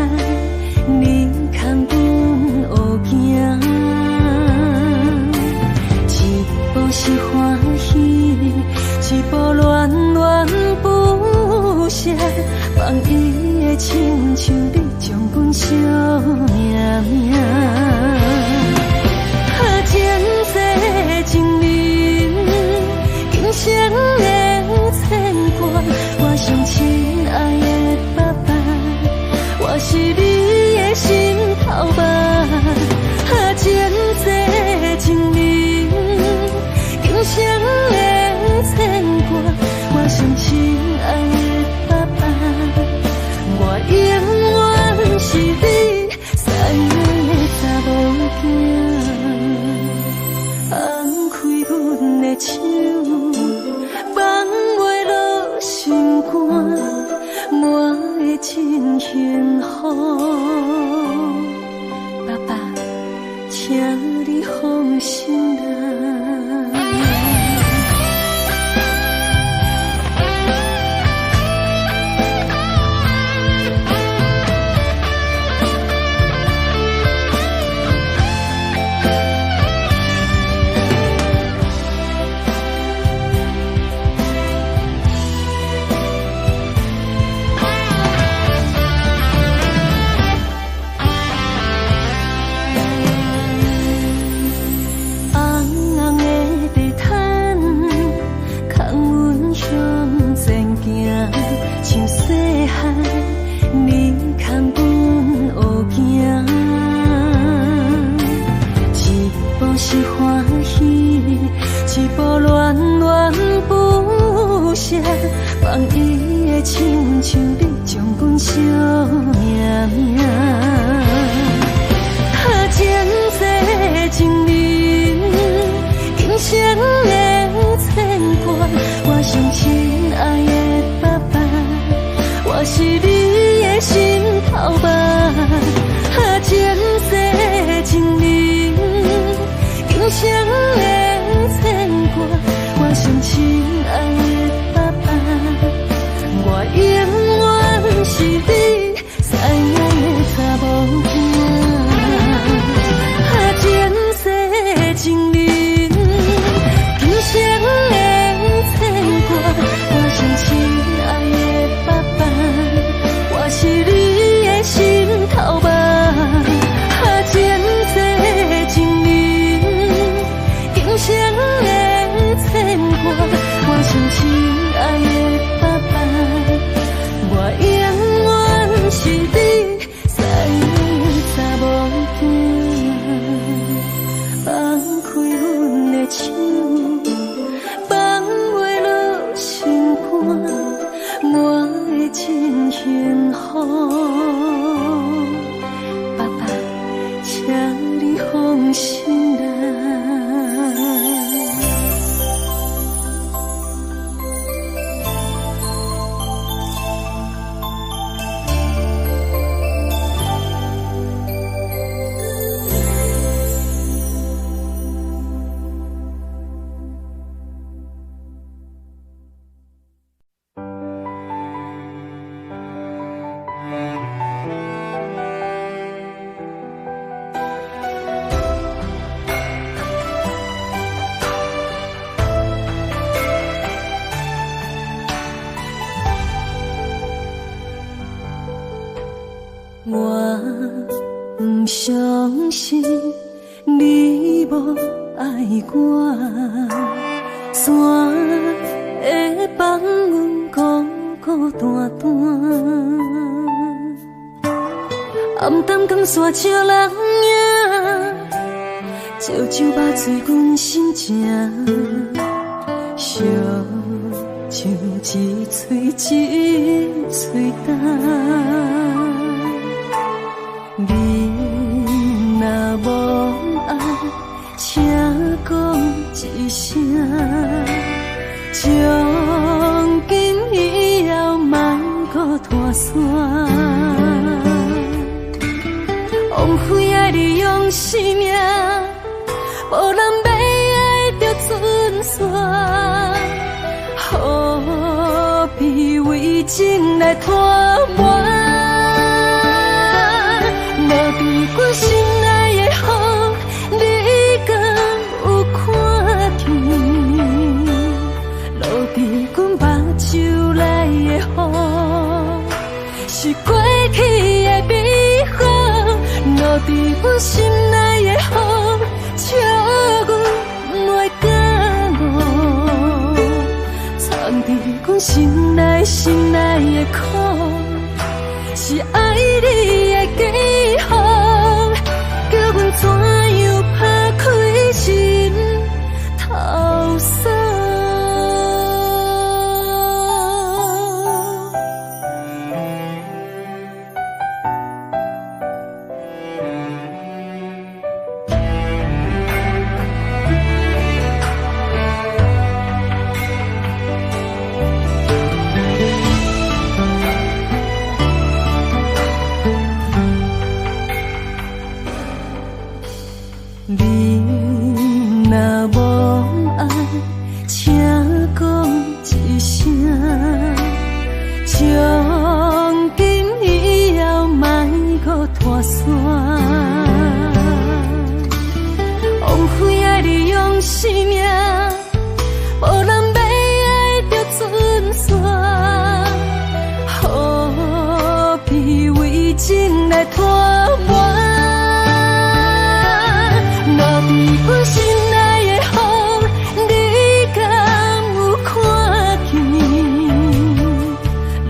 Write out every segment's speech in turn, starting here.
汉，你牵阮学行，一步是欢喜，一步恋恋不舍，放伊的亲像你将阮惜命命。前世情人，今生的牵挂，我上亲爱的爸爸，我是你的心头肉。前世情人，今生的牵挂，我上亲爱的爸爸，我永远是你最爱的查某囝。放开阮的手，放袂落心肝，我会真幸福。爸爸，请你放心啦。放伊的亲像你将阮惜命命。前世情人，今生的牵挂，我上亲爱的爸爸，我是你的心头肉。前世情人，今生的牵挂，我上亲爱的爸爸，我永远是你最爱的查某囝。前世情人，今生的牵挂，我上亲爱的爸爸，我是你的心头肉。前世情人，今生的牵挂，我上亲爱的爸爸，我永远是你最爱的查某囝。放开阮的手，放袂落心肝，我会真幸福。爸爸，请你放心啦。我不相信你无爱我，山会放阮孤孤单单，暗淡江山笑人影，照酒肉醉阮心情，烧酒一嘴一嘴干。你若无爱，请讲一声，从今以后莫搁拖线。枉费爱你用生命，无人要爱着准线，何必为情来拖磨？阮心内的风，你敢有看见？落伫阮目睭内的雨，是过去的美好。落伫阮心内的风，笑阮袂感冒。藏伫阮心内的苦，是爱你的记号，叫阮怎样拍开心头锁。从今以后，莫搁拖线，枉费爱你用生命，无人要爱着准线，何必为情来拖磨？落伫阮心内的风，你敢有看见？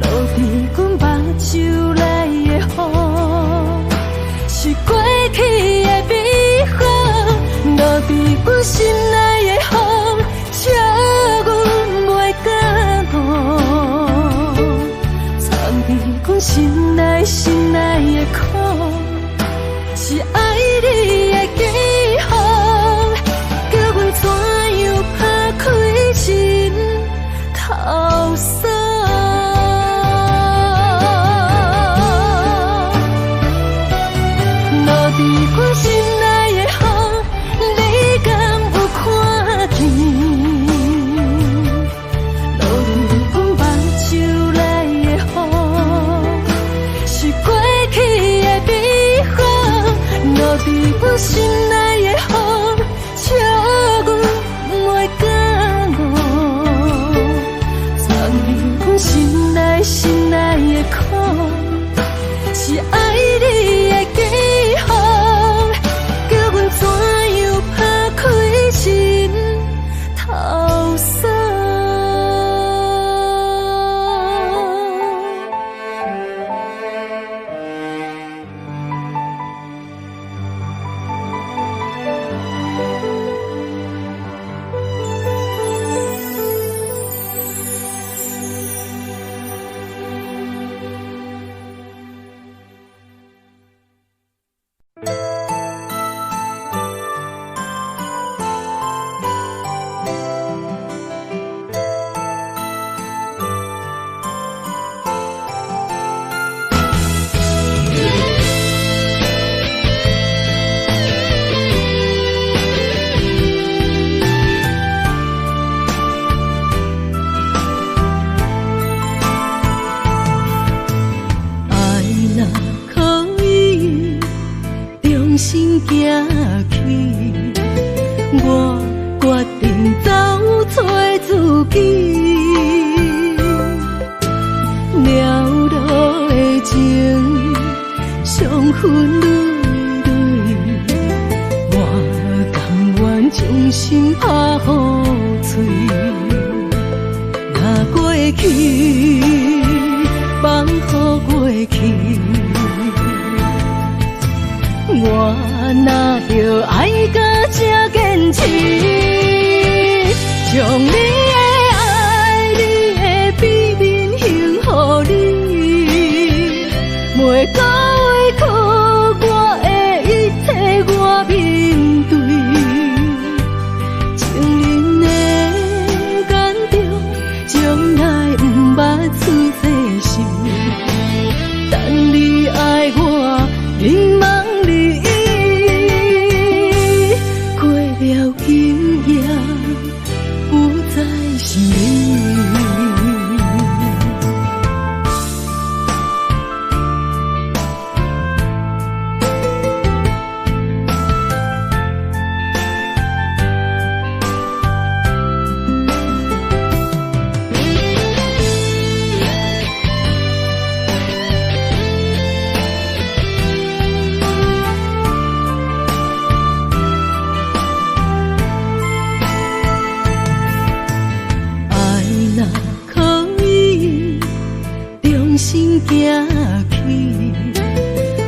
落伫阮目睭内的雨，是过去的美好。落伫阮心内的风，笑阮袂感冒。藏伫阮心内的苦，是爱你的记号，叫阮怎样拍开心头锁？落伫阮心内的风，你敢有看见？落伫阮目睭内的雨，是过去的美好。落伫阮心内的风，笑阮袂感冒。藏伫阮心内的苦，是爱你的记号，叫阮怎样拍开心头锁？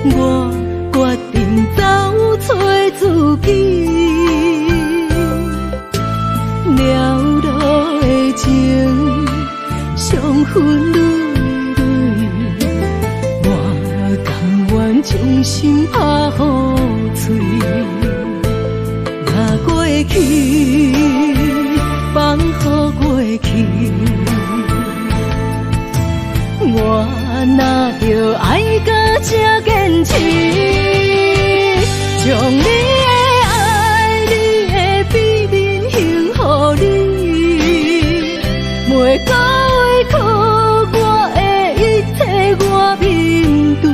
我决定走找自己，了路的情，伤痕累累，我甘愿将心拍予碎。若过去，放乎过去，我哪着爱到这坚持，将你的爱、你的秘密献予你，每个委屈我的一切我面对，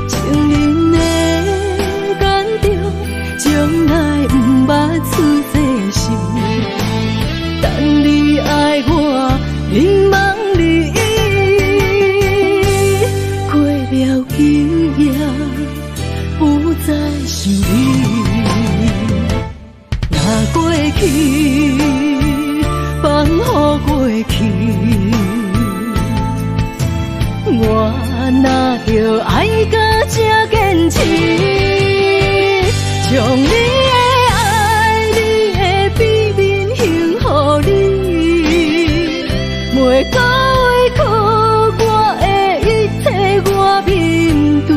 情人的感动，从来不捌出这心，等你爱我，凝望你。不再想你，若过去，放乎过去，我哪着爱到这坚持，将你的爱、你的秘密献予你，每个委屈我的一切我面对。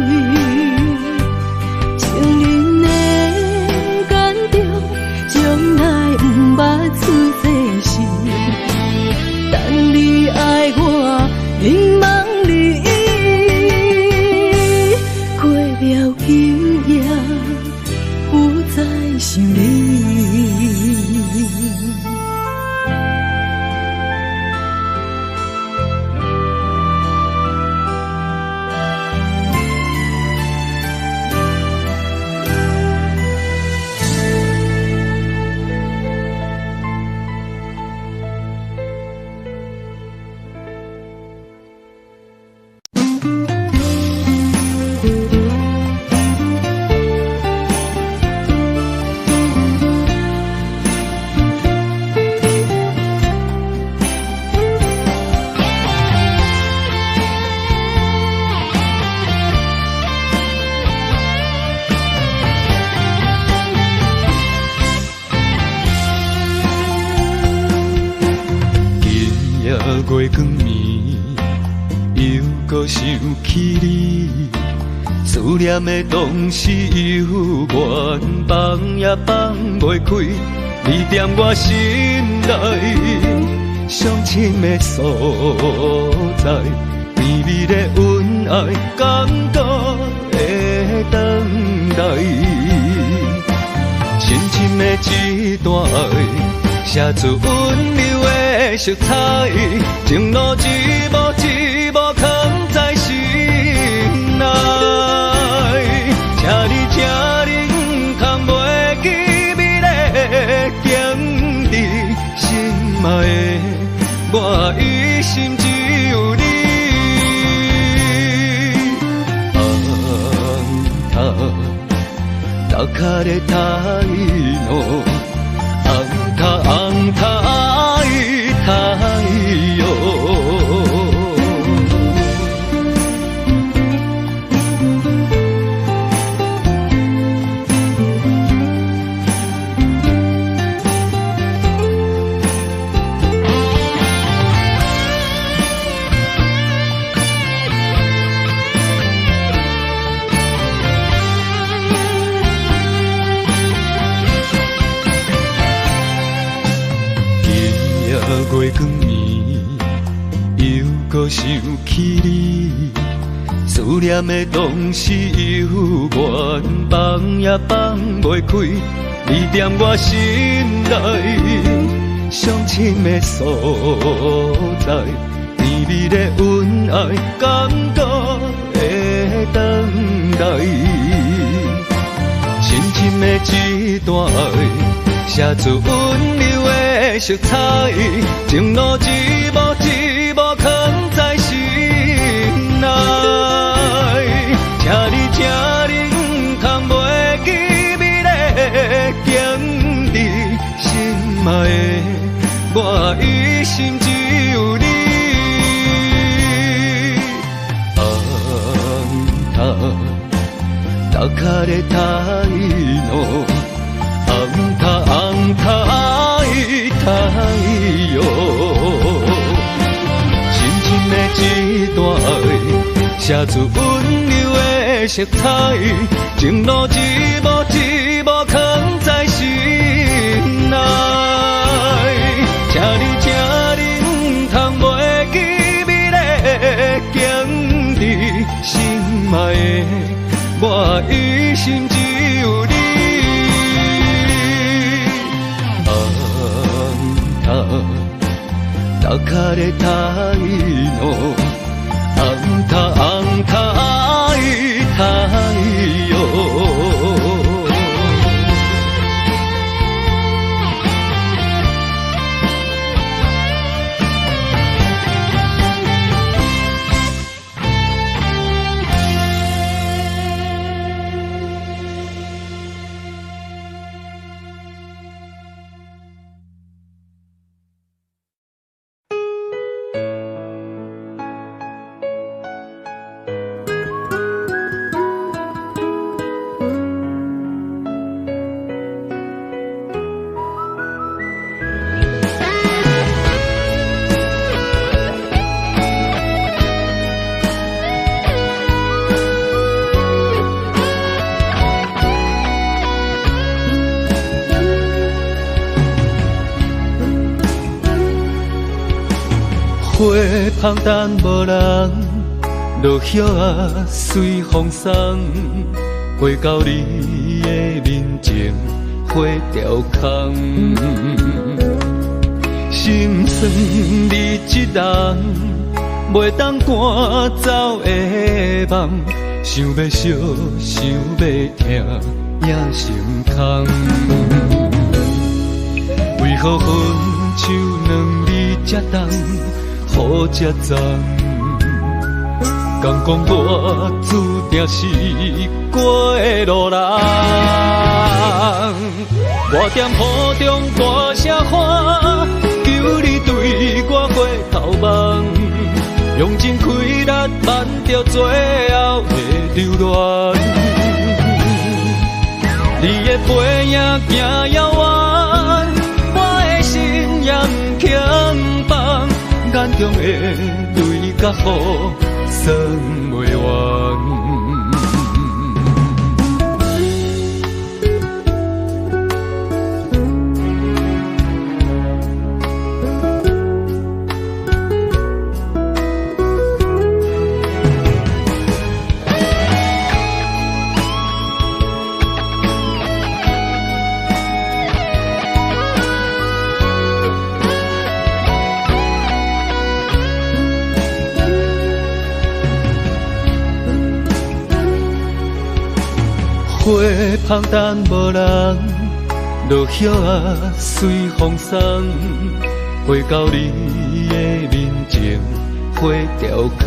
凝望你，过了今夜，不再想你。月光暝，又搁想起你，思念的同时犹原放也放袂开，你踮我心内上深的所在，绵密的恩爱，感动的等待，深深的一段爱。写出温柔的色彩，情路一步一步藏在心内。请你藏袂记美丽的景致，心爱的我一心只有你。红塔打卡的太阳。红太阳，月光暝，又搁想起你，思念的同时犹原放也放袂开，你踮我心内上深的所在，绵密的恩爱，感动的等待，深深的一段爱。写出温柔的色彩，情路一步一步藏在心内。请你藏袂记美丽的景致，心爱的我一心只有你。红塔高卡咧太浓，红塔太哟，深深的一段爱，写出温柔的色彩，情路一幕一幕藏在心内，请你通袂记美丽经历，心爱的我一生只有你。塔卡咧太浓，红塔太哟。花香淡无人，落叶啊随风送，飞到你的面前，花凋空。心酸你一人，袂当赶走的梦，想要惜，想要听，也心空。为何分手两日才冻？好才脏，敢讲我注定是过的路人。我踮雨中大声喊，求你对我回头望，用尽气力挽着最后的留恋。你的背影行遥远，我的心也不轻放。眼中的泪甲雨算袂完。花香淡无人，落叶啊随风送，飞到你的面前，花凋空。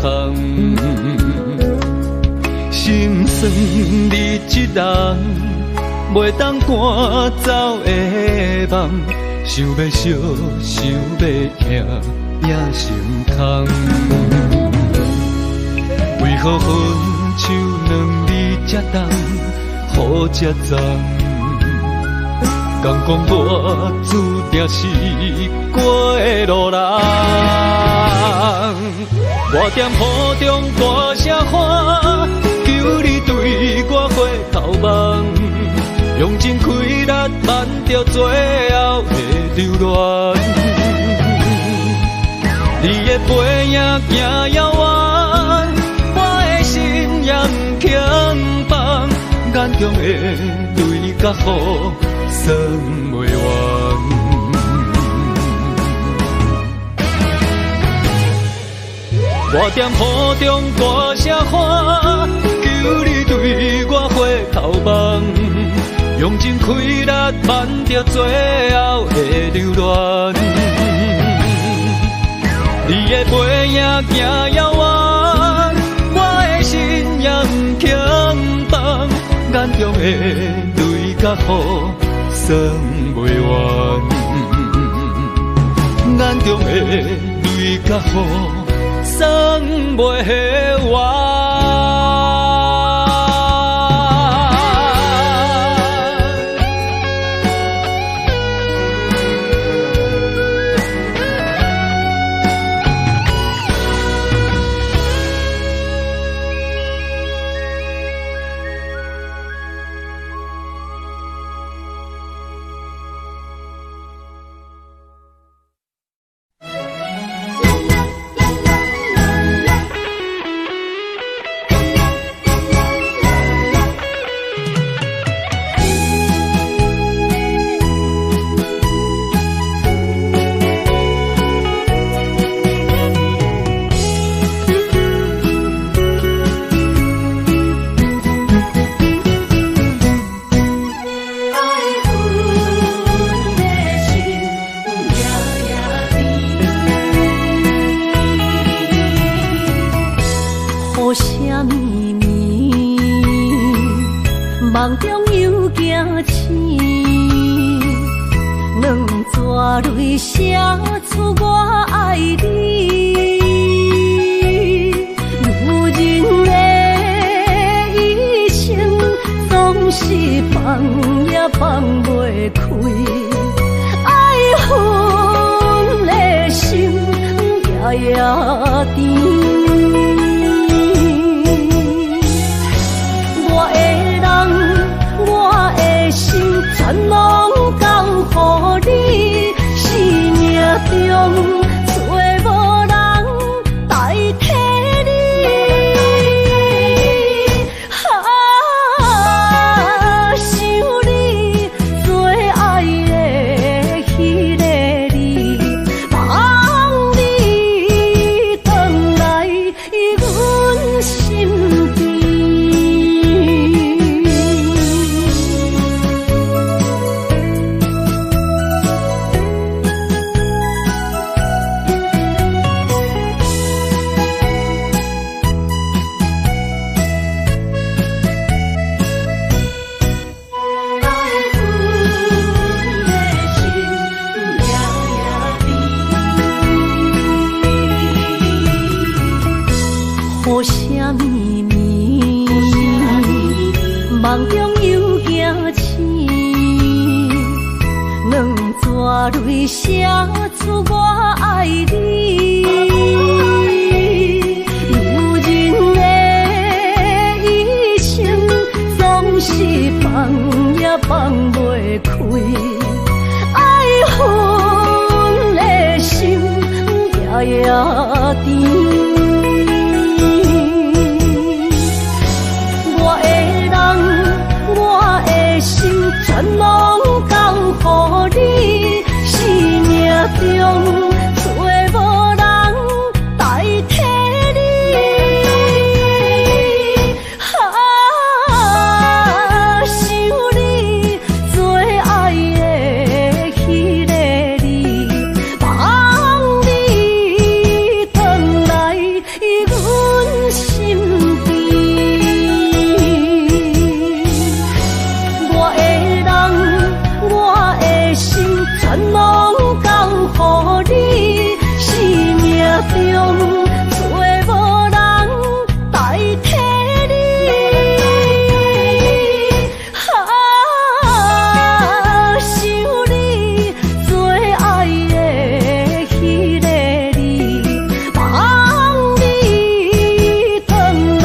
心酸你一人，袂当赶走的梦，想要惜，想要听，也心空。为何分手两日才冻？好才脏，敢讲我注定是过的路人。我踮雨中大声喊，求你对我回头望，用尽气力挽着最后的留恋。你的背影行遥远，我的心也不轻放。眼中的泪甲雨算袂完，我踮雨中大声喊，求你对我回头望，用尽气力挽着最后的留恋。你的背影行遥远，我的心也不轻放。眼中的泪甲雨算袂完，眼中的泪甲雨算袂完。梦中又惊醒，两纸泪写出我爱你。女人的一生总是放也放袂开，爱恨的心夜夜甜。全拢交予你，生命中找无人代替你。想你最爱的迄个你，望你回来阮心边。好啥咪咪，梦中又惊醒，两纸泪写出我爱你。女人的一生总是放也放袂开，爱恨的心夜夜甜。全拢交予你，生命中找无人代替你。想你最爱的迄个你，望你回来阮心边。全拢交予你，生命中找无人代替你。想你最爱的迄个你，望你回来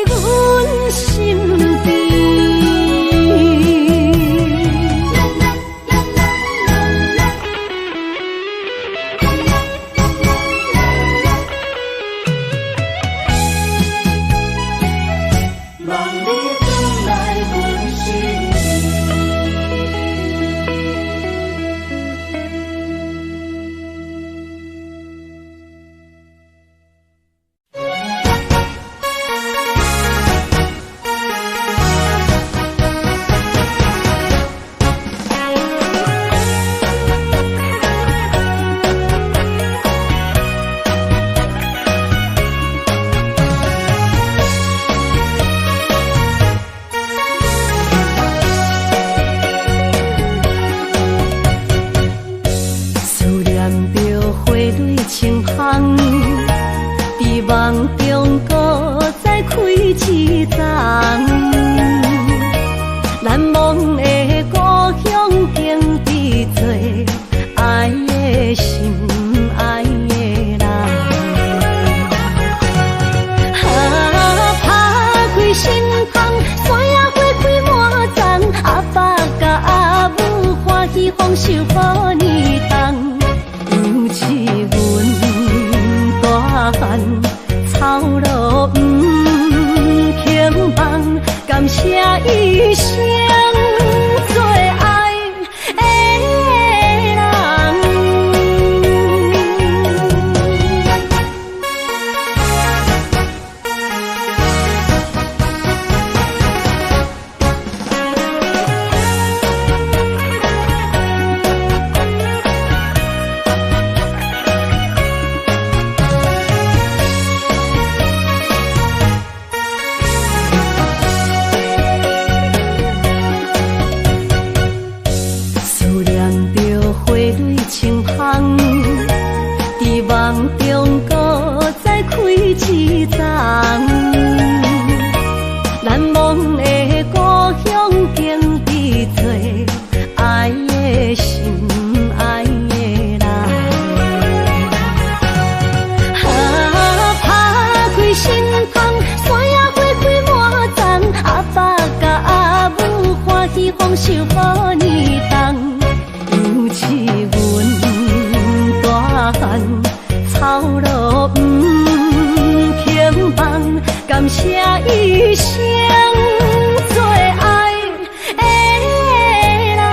阮心边。梦中搁再开一丛，难忘的故乡经历做爱的心爱的人。打开心窗，山野花开满丛，阿爸甲阿母欢喜丰收好年冬，有一阮大汉。草路不轻放，感谢一生最爱的人。丰收予你当，尤其阮大汉操劳不轻放，感谢一生做爱的人。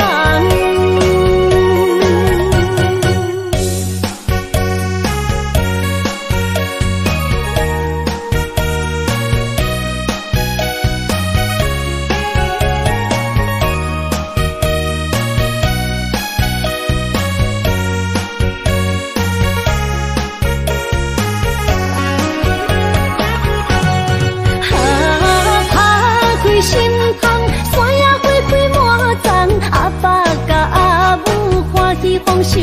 心痛，山野花开满丛，阿爸甲阿母欢喜丰收予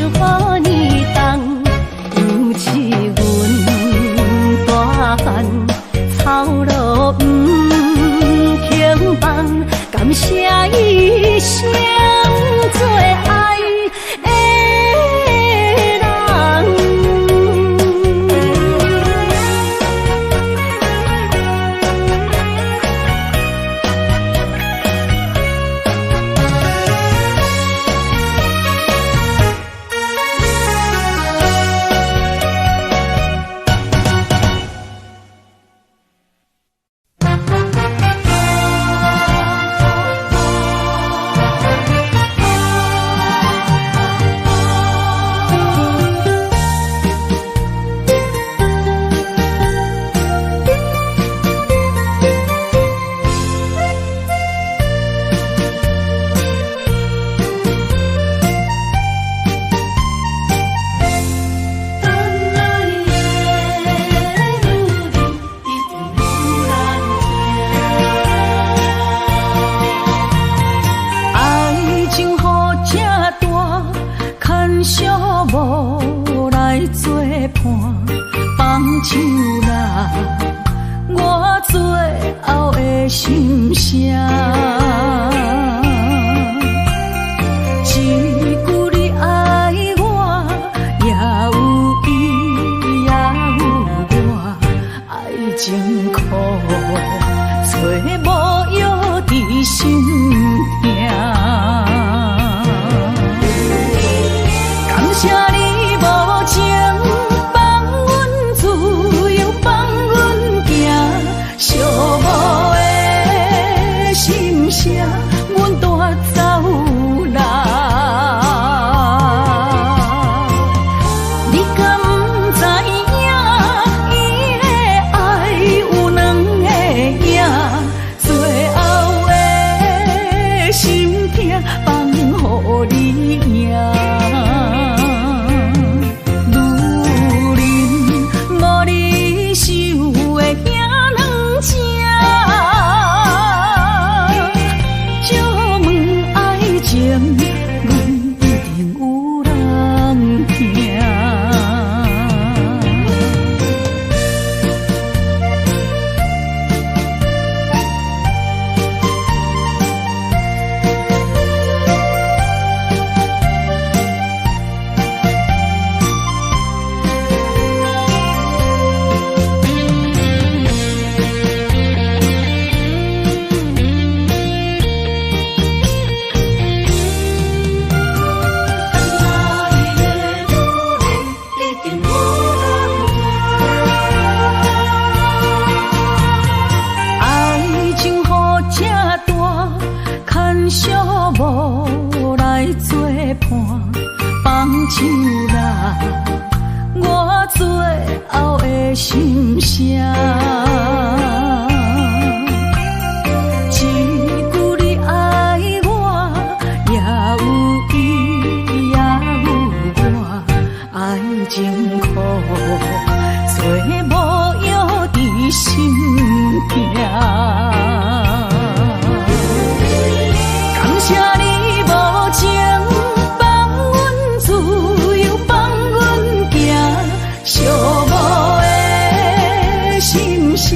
你当，尤其阮大汉操劳不轻放，感谢一生做爱的人。无来作伴，放手啦，我最后的心声。一句你爱我，也有伊，也有我，爱情苦，找无药伫心痛。感谢你无情放阮自由，放阮行，寂寞的心声，阮带走啦。你敢不知影，伊的爱有两个影，最后的心痛放予你赢。无来作伴，放手啦，我最后的心声。一句你爱我，也有伊，也有我，爱情苦，找无药伫心痛。感谢你无情放阮自由，放阮行，寂寞的心声。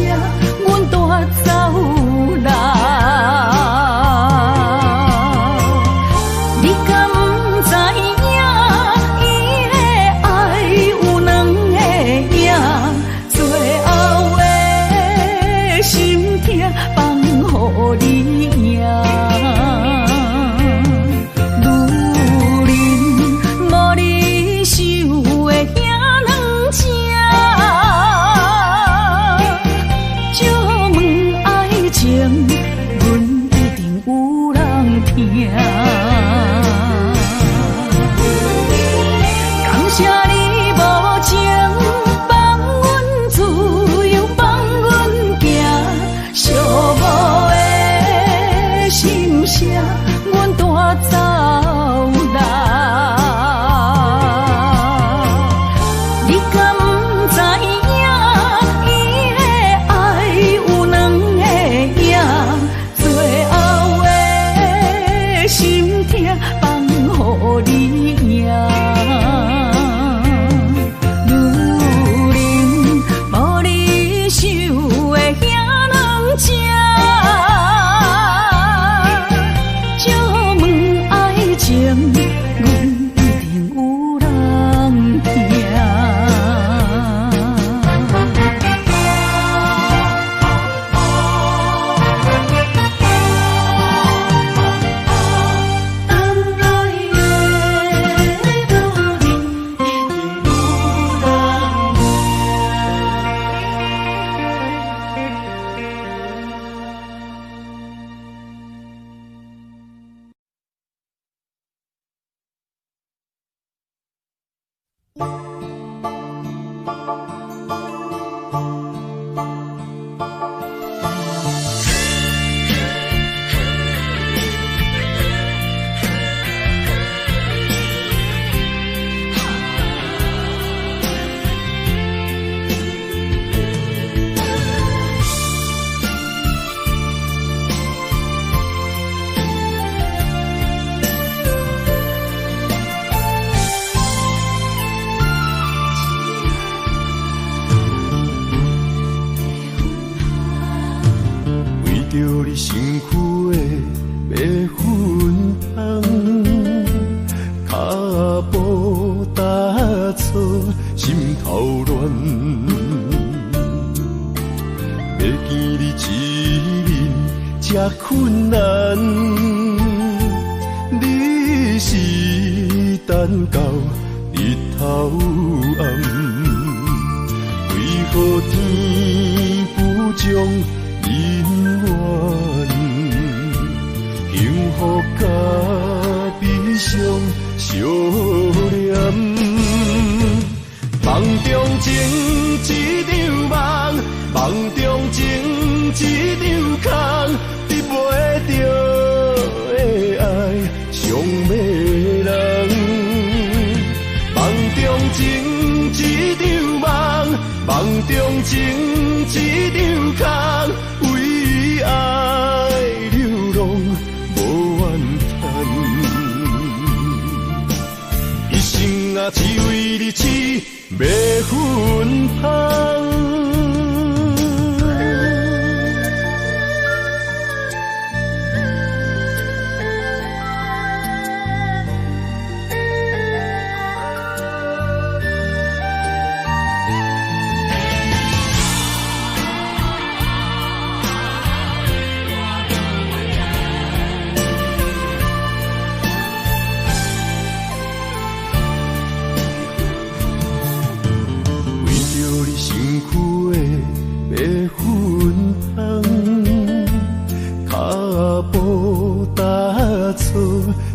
着你身躯的白粉香，脚步踏错，心头乱。要见你一面这困难，你是等到日头暗，为何天不将姻缘幸福甲悲伤相连？梦中情一场梦，梦中情一场空，得袂着的爱上迷人。梦中情一场梦，梦中情一场空，为爱流浪无怨叹，一生啊只为你痴迷粉香。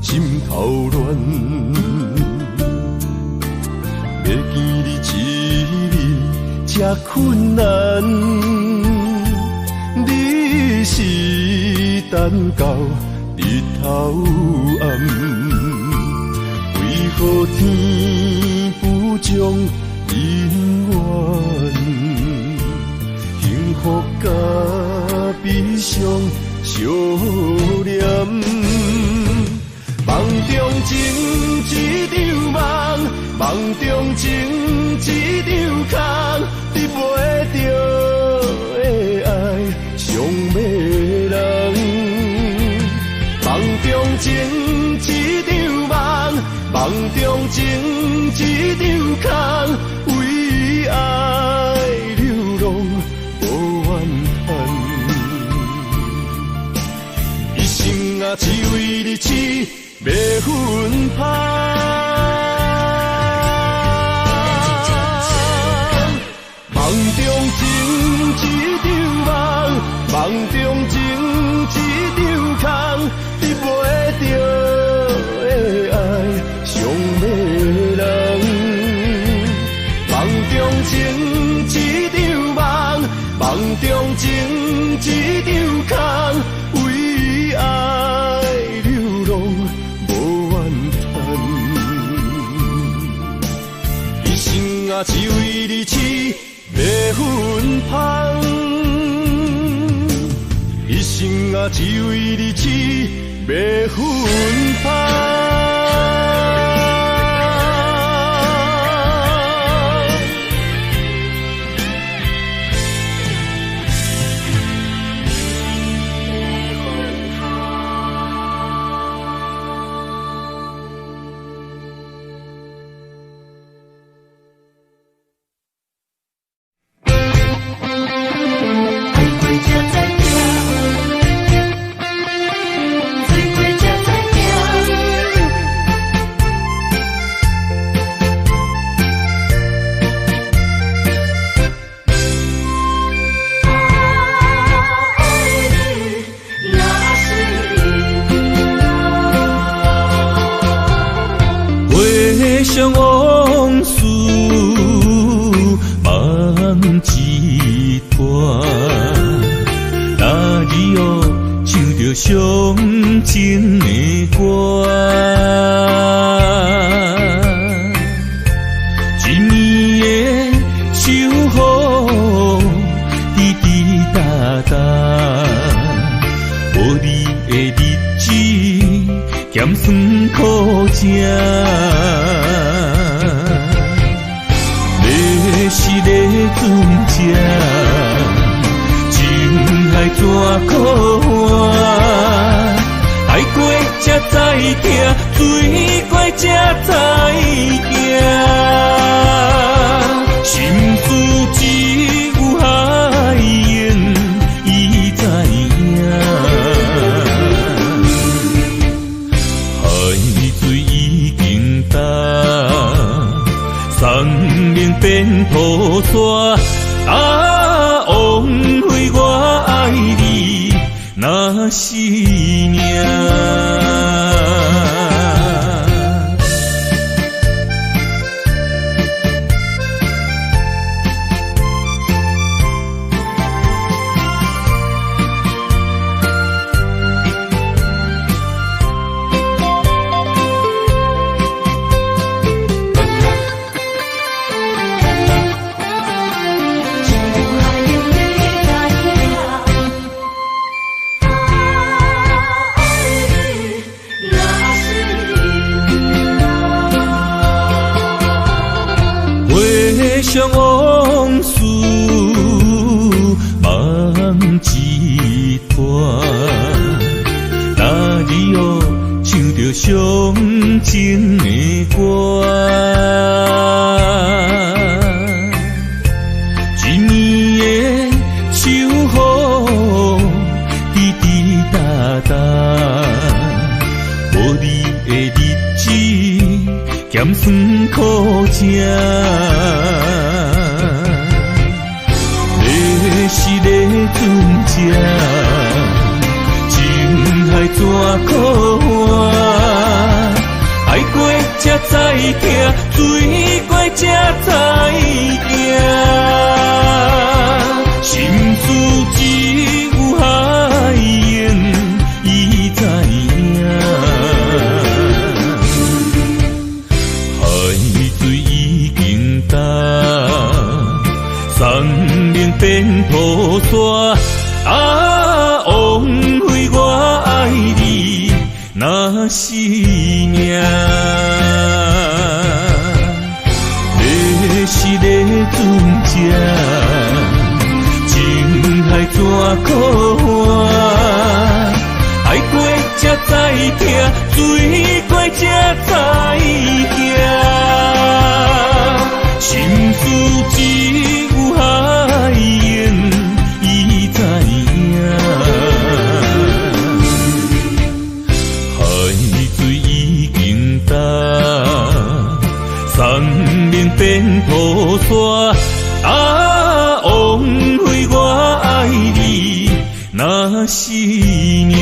心头乱，要见你一面这困难，你是等到日头暗，为何天不将姻缘幸福甲悲伤相连？梦中情一场梦，梦中情一场空，得袂着的爱上迷人。梦中情一场梦，梦中情一场空，为爱流浪无怨叹，一生啊只为你痴迷粉香。梦中情一场梦，梦中情一场空，得袂着的爱上迷人。梦中情一场梦，梦中情一场空，为爱流浪无怨叹，一生啊只为你痴迷粉香，一生啊只为你痴迷粉香。想往事梦一段，那日哦唱着伤情的歌，一暝的秋雨滴滴答答，无你的日子咸酸苦涩。是咧船只，情海怎可疼，水怪才知行。心事只有海燕伊知影，海水已经干，山明变土沙。枉费我爱你那是命。像往事梦一段，哪里哦唱着伤情的歌？一年的秋雨滴滴答答，无你的日子咸酸苦吃。是个船只，情海怎可换？爱过才知疼，水过才知行。心事只有海燕伊知影，海水已经干。山明变土沙，枉费我爱你那是命。你是个船只，情海怎可换？爱过才知疼，水过才知行。心事只有海燕伊知影，海水已经干，山明变土沙，枉费我爱你那是命。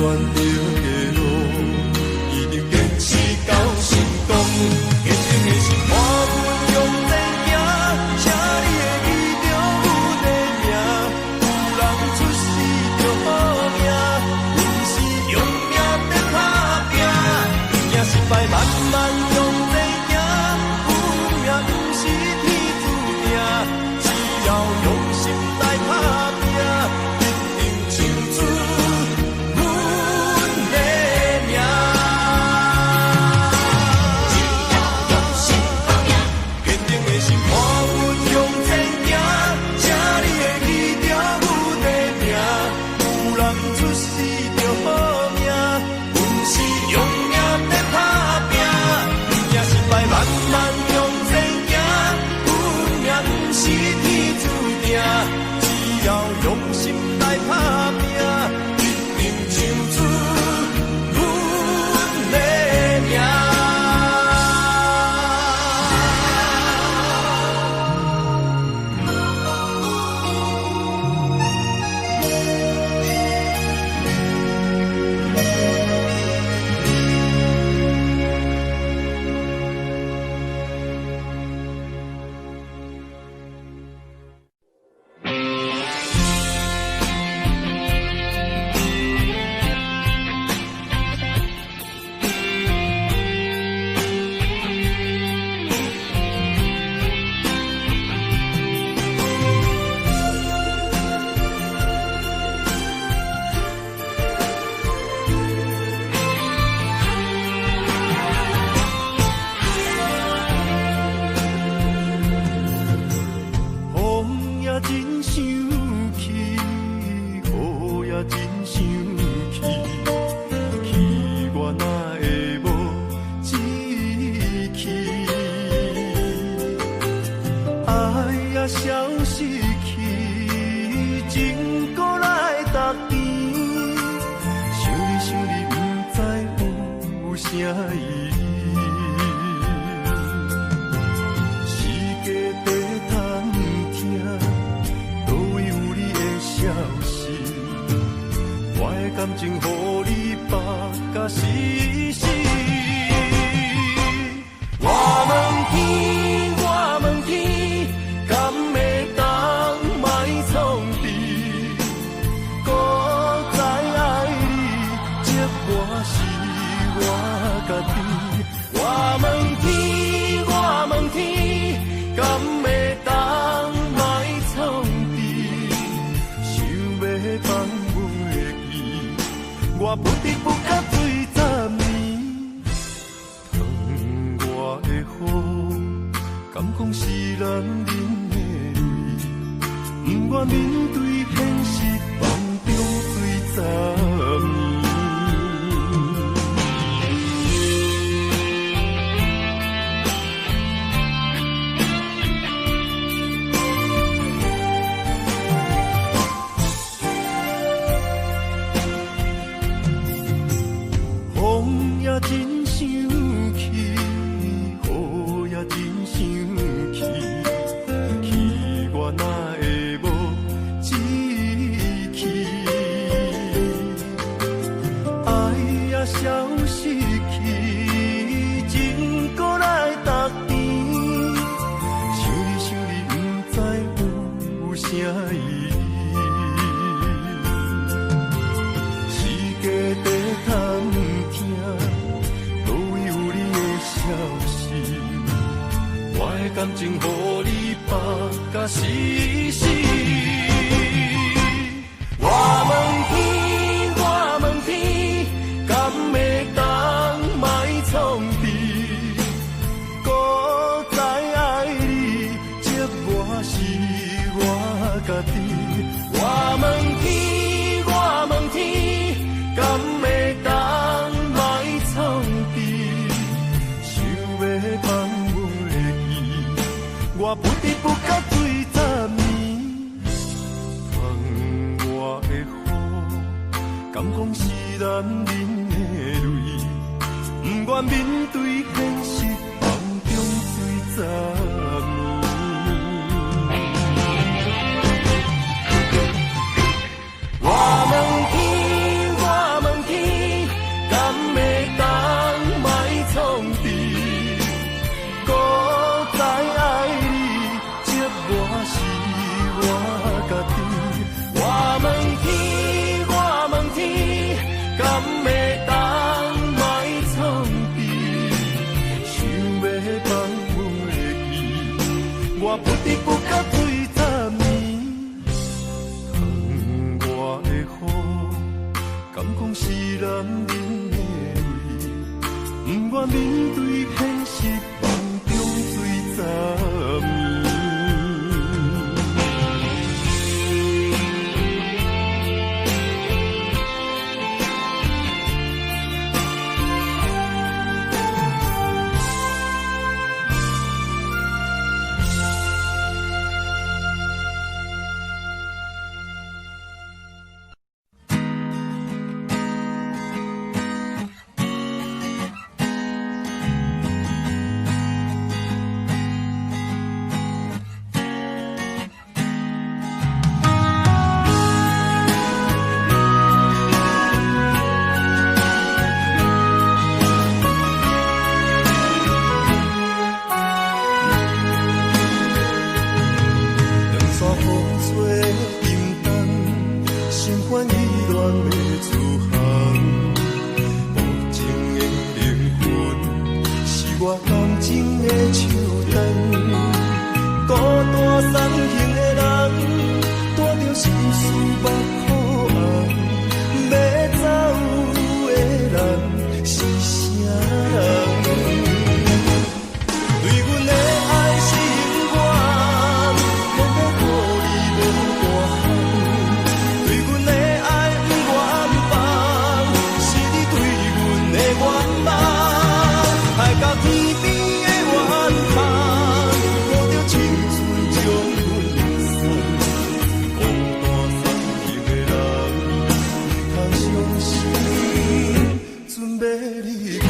着的路，一定坚持到成功。坚定的心，看阮用前行，请你会记着阮的名。有人出世就好命，阮是用命在打拼。拼赢失败，慢慢用前行。有命不是天注定，只要用心来打拼。只要用心来打拼，一定唱出阮的名。我不得不甲对10年，疼我的雨，敢讲是男人的泪，不愿面对现实，梦中醉10年。真生气，雨也真生气，气我哪会无志气？爱也消失去，情搁来逐天，想你想你，不知有啥意义？世界在通听。消息，我的感情予你绑甲死死。我问天，我问天，敢会当卖创治？搁再爱你，这我是我家己。我问天，我问天，敢会当卖创治？放袂记，我不得不甲对10年，疼我的雨，敢讲是男人的泪，不愿面对现实，梦中醉10年。我问天，我问天。的自航，无情的灵魂是我感情的手段，孤单送行的人，带着心事目苦红，要走的人是啥人？对阮的爱心愿，偏要予你无大项。对阮的爱不愿放，是你对阮的愿望。爱到天边的远方，顾着青春将阮送。孤单送行的人，不通伤心，准要离开。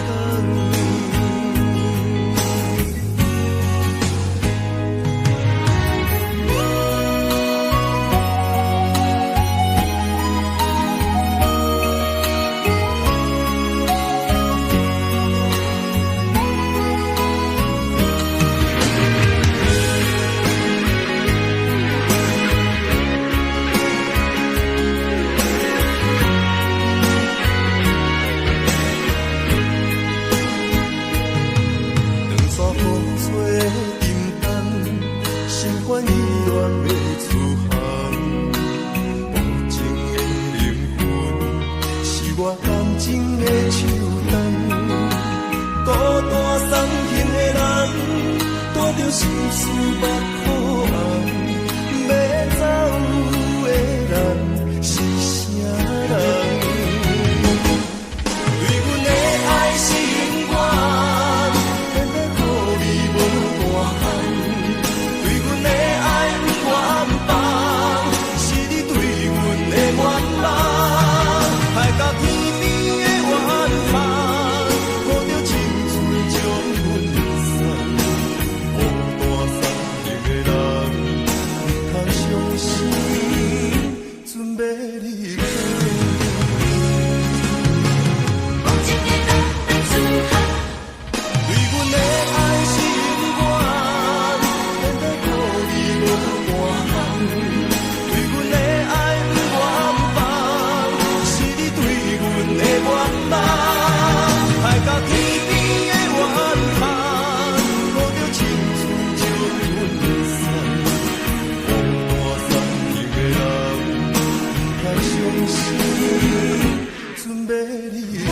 心事目苦红，要走的人是啥人？对阮的爱心愿，偏要予你无大项。对阮的爱不愿放，是你对阮的愿望。爱到天边的远方，顾着青春将阮送。准备离开。对阮的爱心愿，偏要予你无大项。对阮的爱不愿放，是你对阮的愿望。爱到天边的远方，顾着青春将阮送。准备离开。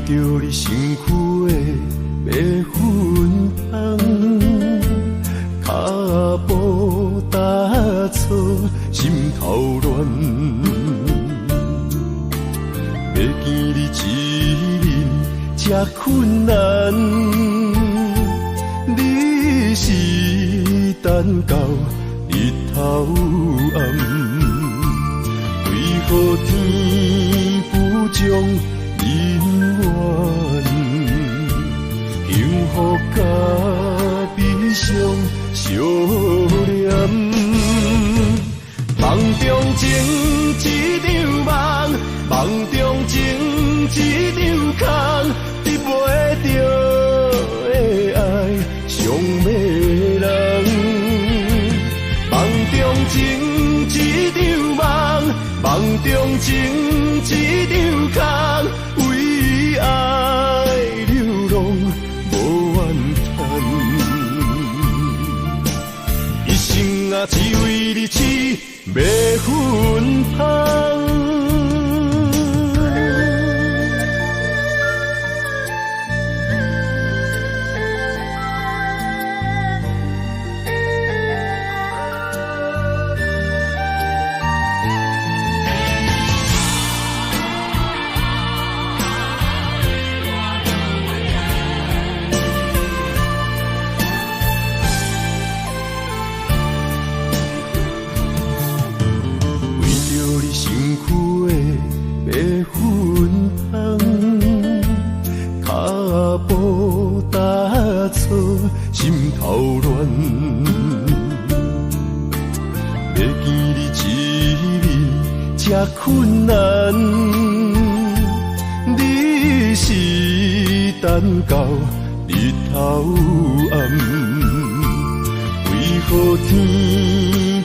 着你身躯的白粉红，脚步踏错，心头乱。要见你一面才困难，你是等到日头暗，为何天不将姻缘，幸福甲悲伤相连，梦中情一场梦，梦中情一场空，得袂着的爱上迷人。梦中情一场梦，梦中情一场空。为爱流为你痴，要分芳。心头乱，要见你一面这困难，你是等到日头暗，为何天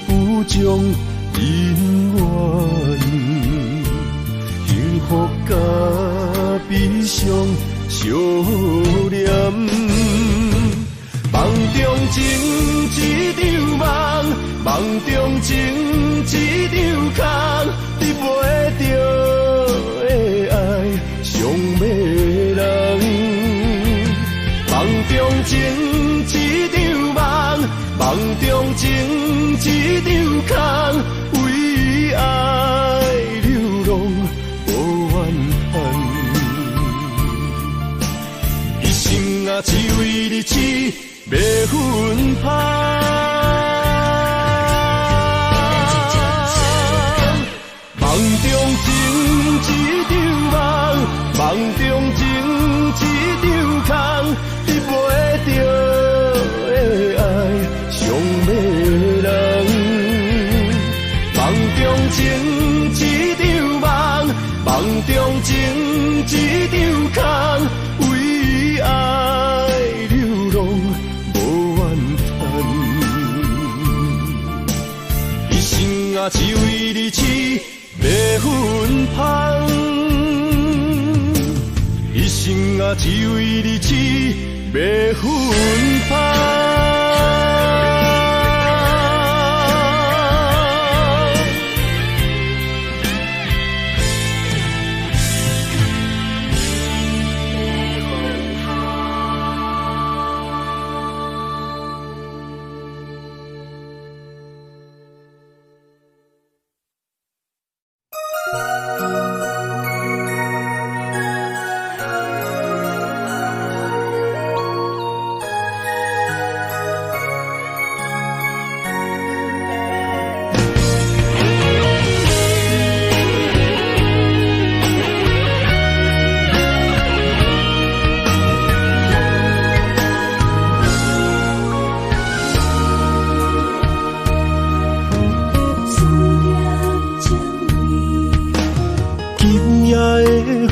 不将人缘？幸福甲悲伤相连。梦中情一场梦，梦中情一场空，你陪着的爱上迷人。梦中情一场梦，梦中情一场空，为爱流浪无怨恨，一生啊只为你痴。要分芳，梦中情一场梦，梦中情一场空，你陪着的爱上迷人。梦中情一场梦，梦中情一场空，为爱流浪。啊，只为你痴，要分芳。一生啊，只为你痴，要分芳。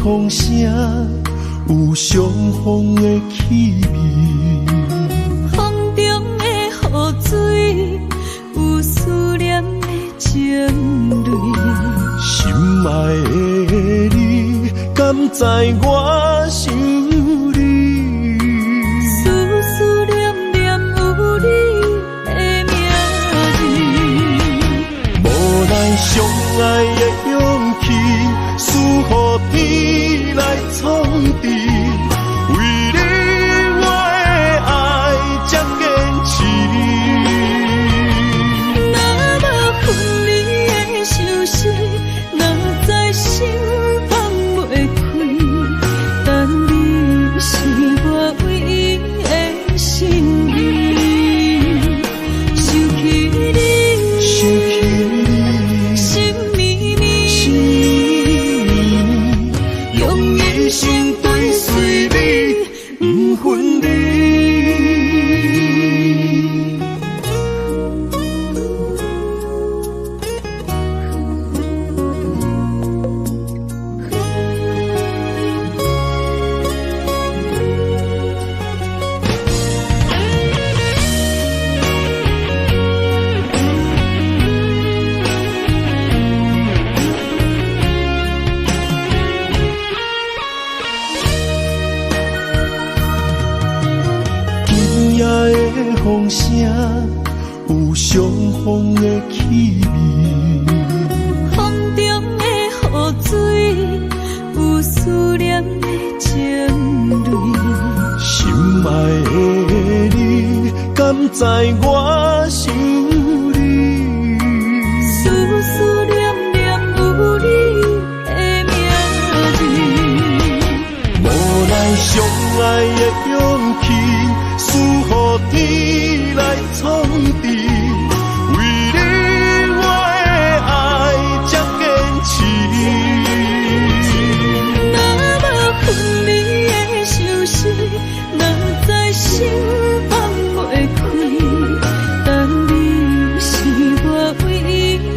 风声有相逢的气味，风中的雨水有思念的情泪。心爱的你，敢知我想你？思念念有你的名字，无奈相爱的勇气，输予天来创治。为你我的爱才坚持。若无分离的相思，哪知心放袂开。但你是我唯一的心意，想起你，心绵绵，用一生追随你，不分离。风声有相逢的气味。风中的雨水，有思念的情泪。心爱的你，敢知我想你？思思念念有你的名字，无奈相爱的勇气，输予天来创治。为你我的爱才坚持。若无分离的相思，若在心放袂开。但你是我唯一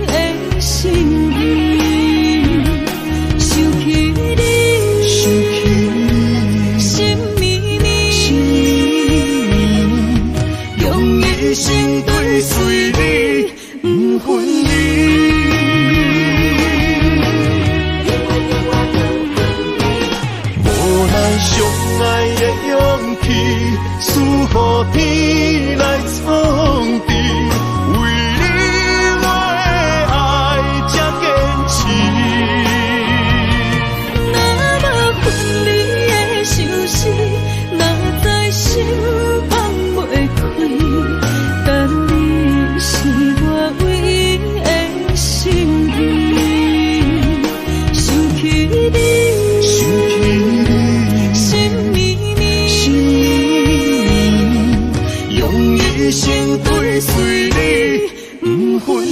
的心意，想起你，心绵绵，用一生跟随你，不分离。无奈相爱的勇气，输予天来创治。为你我的爱才坚持。若无分离的相思，若在心放袂开。但你是我唯一的心意，想起你，心绵绵，用一生跟随你，不分离。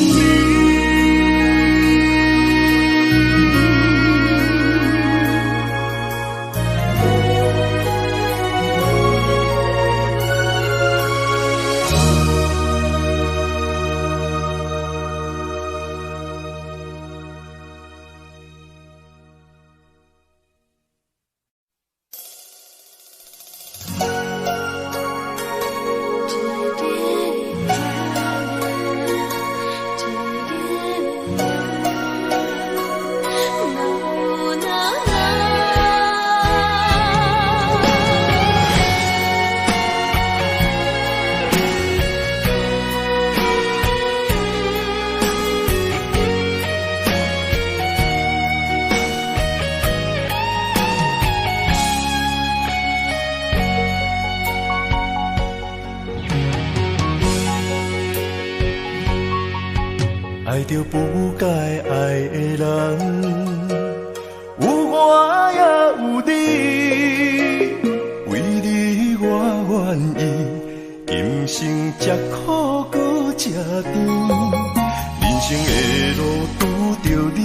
爱着不该爱的人，有我也有你，为你我愿意，今生吃苦搁吃甜，人生的路拄着你，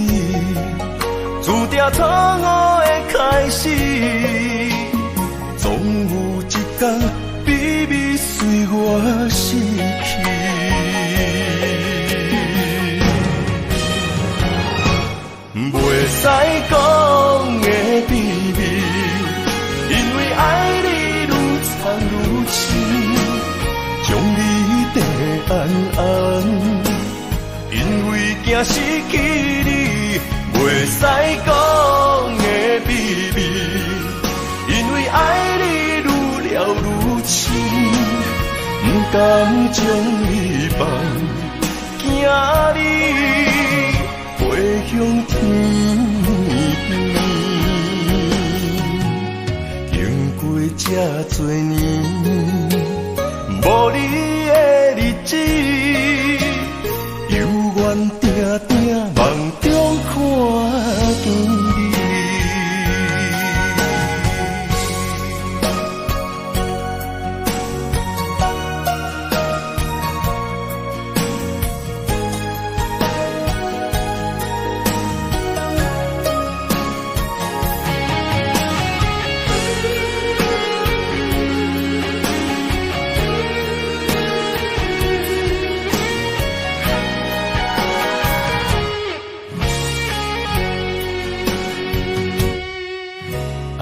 注定错误的开始，总有一天秘密随我逝去。袂使讲的秘密，因为爱你愈藏愈深，将你地暗暗，因为惊失去你。袂使讲的秘密，因为爱你愈了愈深，不甘将你放，惊你飞向天边，经过这多年，无你的日子，犹原定定梦中看见你。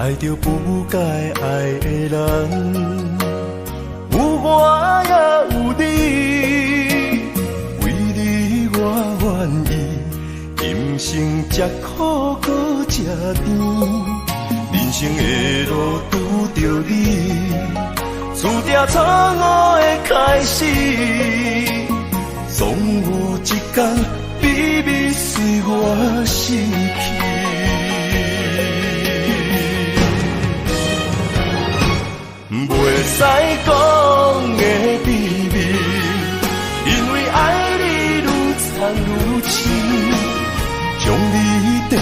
爱着不该爱的人，有我也有你，为你我愿意，今生吃苦搁吃甜，人生的路拄着你，注定错误的开始，总有一天秘密随我逝去。袂使讲的秘密，因为爱你愈藏愈深，将你跟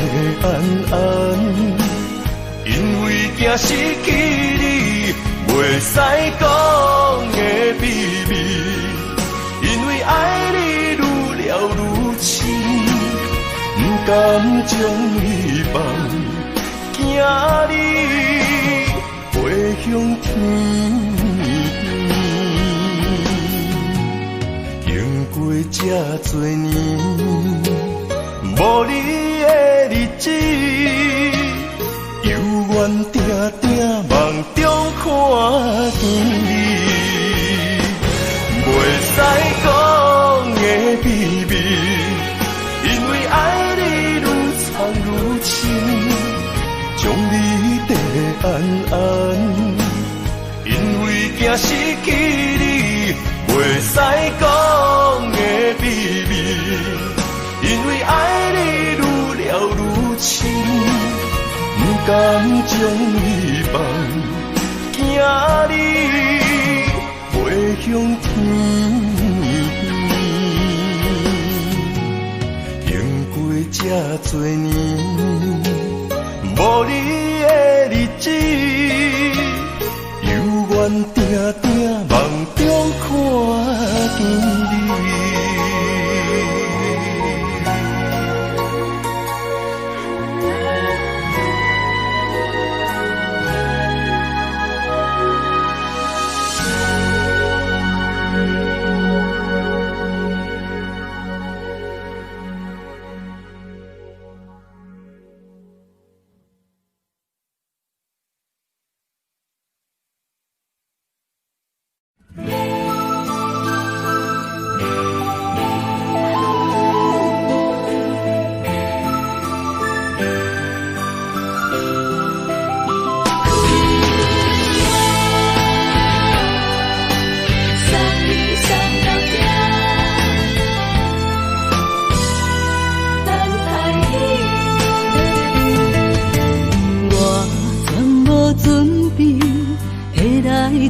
得安安。因为惊失去你，袂使讲的秘密，因为爱你愈了愈深，不甘将你放，惊你飞向天。经过这多年，无你的日子，犹原定定梦中看见你。袂使讲的秘密，因为爱你愈藏愈深，将你跟得安安。因为惊失去你，袂使讲的秘密，因为爱你愈了愈深，不甘将你放，惊你飞向天。经过这多年，无你的日子，犹原定定梦中看见你。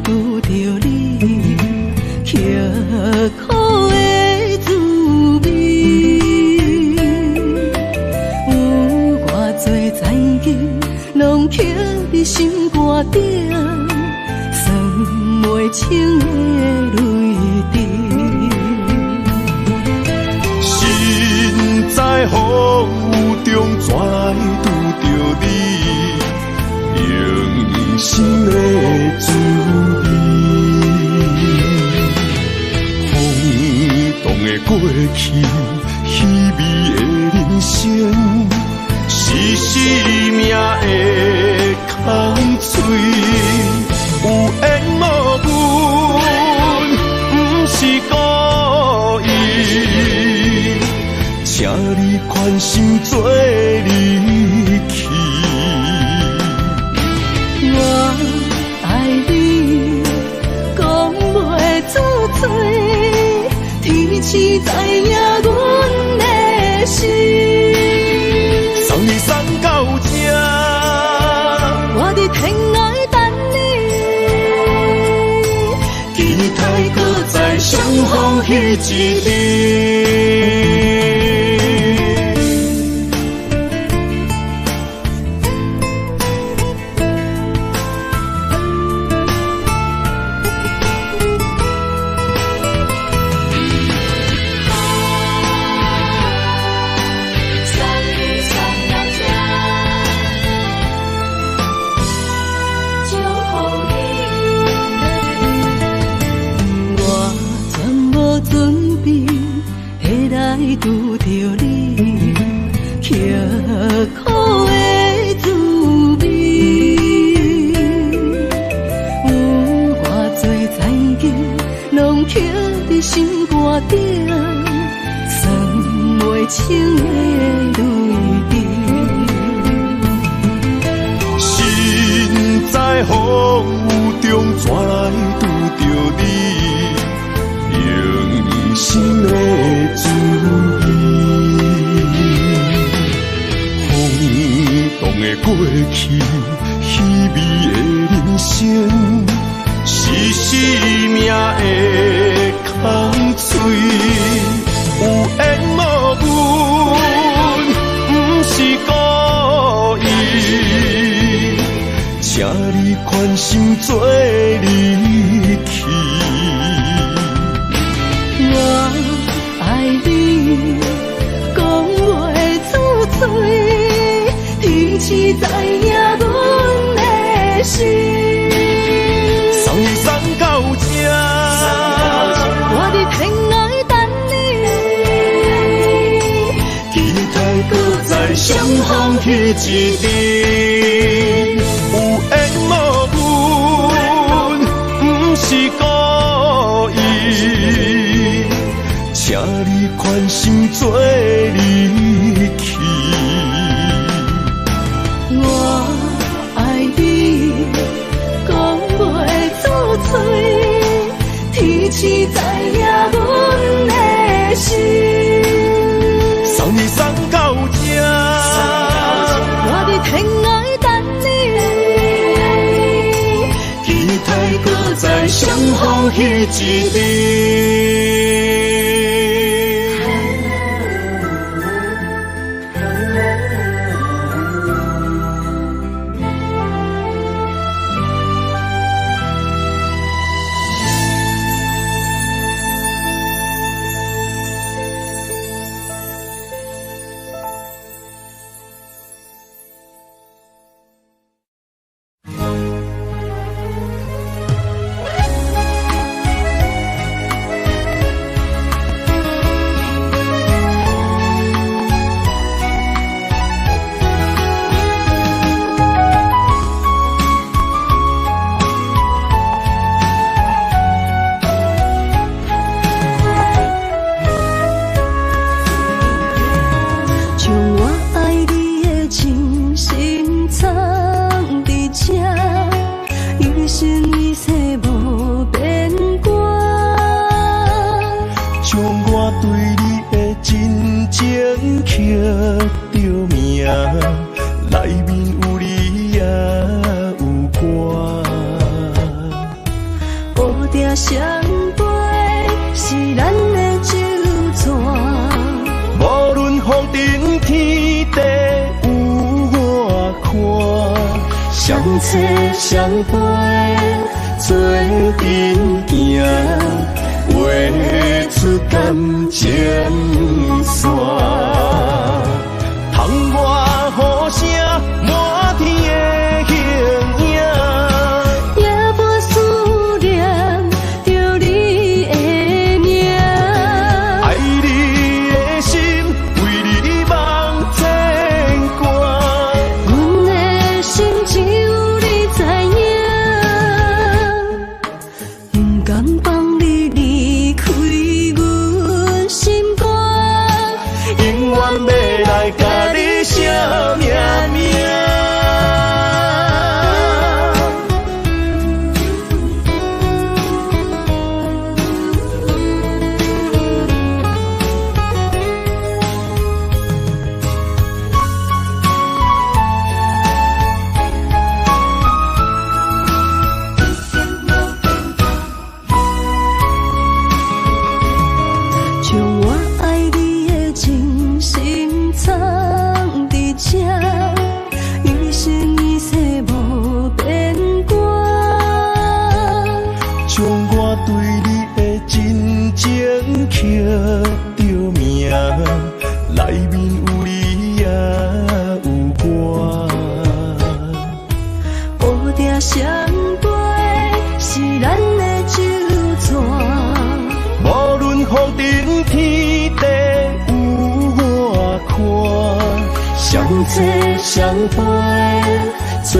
拄着你，刻苦的滋味，有偌多残景，拢刻伫心肝顶，算袂清的泪滴。心在风雨中，怎会拄着你？用心的滋味，空洞的过去，虚伪的人生，是生命的空嘴，有缘无分，不是故意，请你宽心做离去。我爱你，讲袂出嘴，天赐知影阮的心。送你送到这，我伫天涯等你，期待搁再相逢彼一日。拄着你，刻苦的滋味，有偌多残景，拢刻伫心肝顶，算袂清的泪滴。心在风雨中，怎会拄着你？用心的的过去，虚伪的人生，是生命的空嘴，有缘无分，不是故意，请你宽心做离去。我爱你，讲袂出嘴，天气知影阮的心。送你送到这，我伫天涯等你，期待搁再相逢彼一天。有缘无分，不是故意，请你宽心做离去。我爱你，讲袂出嘴，天气知影阮的心。送你送到这，我伫天涯等你，期待搁再相逢彼一天。相陪做阵行，画出感情线。窗外雨声满天的形影，夜半思念着你的名。爱你的心为你梦牵挂，阮的心只有你知影，不甘放你离开阮心肝，永远要来甲你写名名。将我爱你的真心藏伫这，一生一世无变卦。将我对你的真情刻着名，内面有你也有我。乌蝶相陪是咱的酒泉，无论风尘天地有我看，相坐相陪做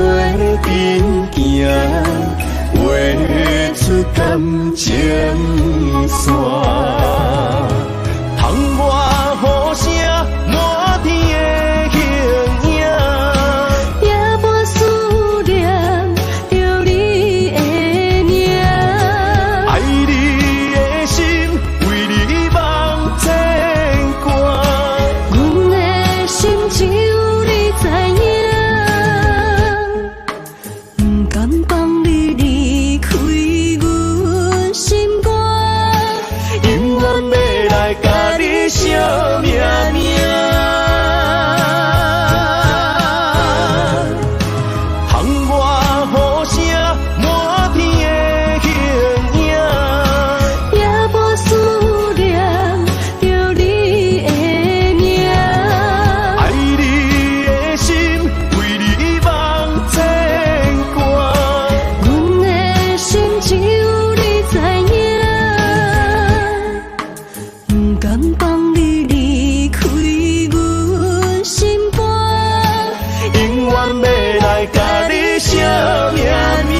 阵行，画出感情线。窗外雨声满天的形影，夜半思念着你的名。爱你的心为你梦牵挂，阮的心只有你知影，要来甲你惜命命。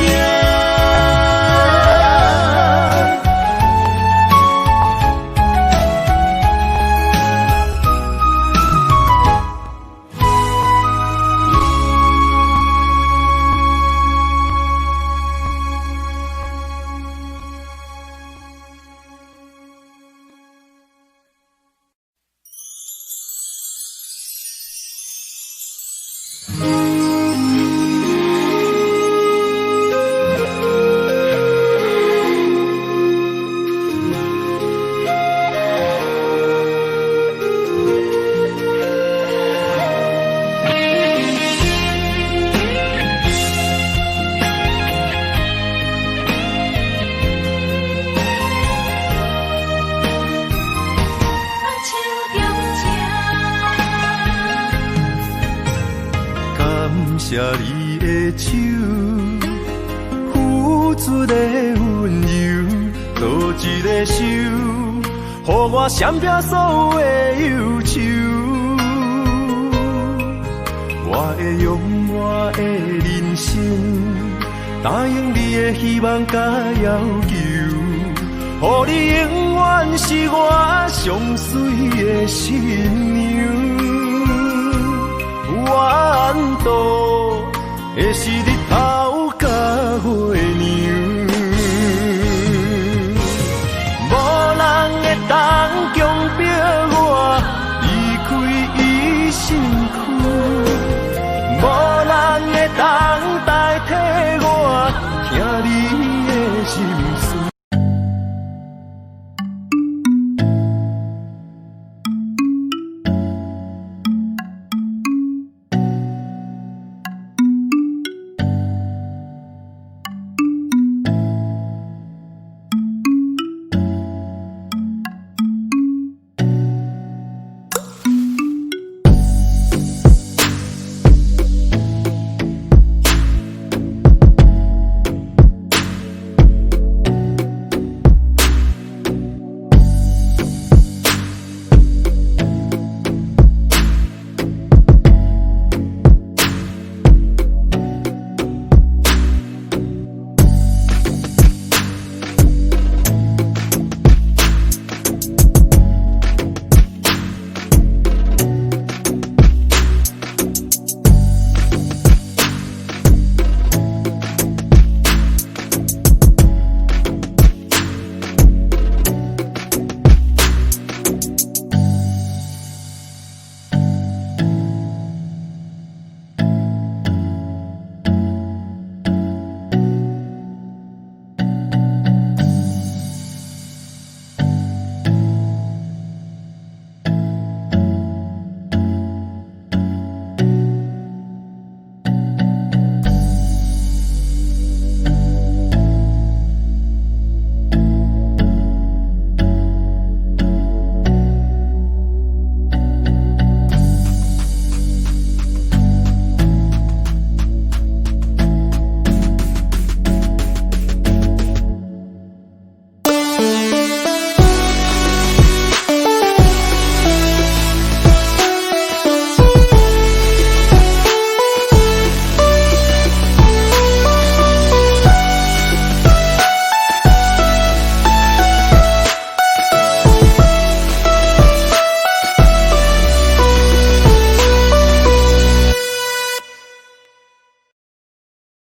谢你的手，付出的温柔，多一个手，予我闪避所有的忧愁。我会用我的人生，答应你的希望甲要求，予你永远是我上水的新娘。缘投的是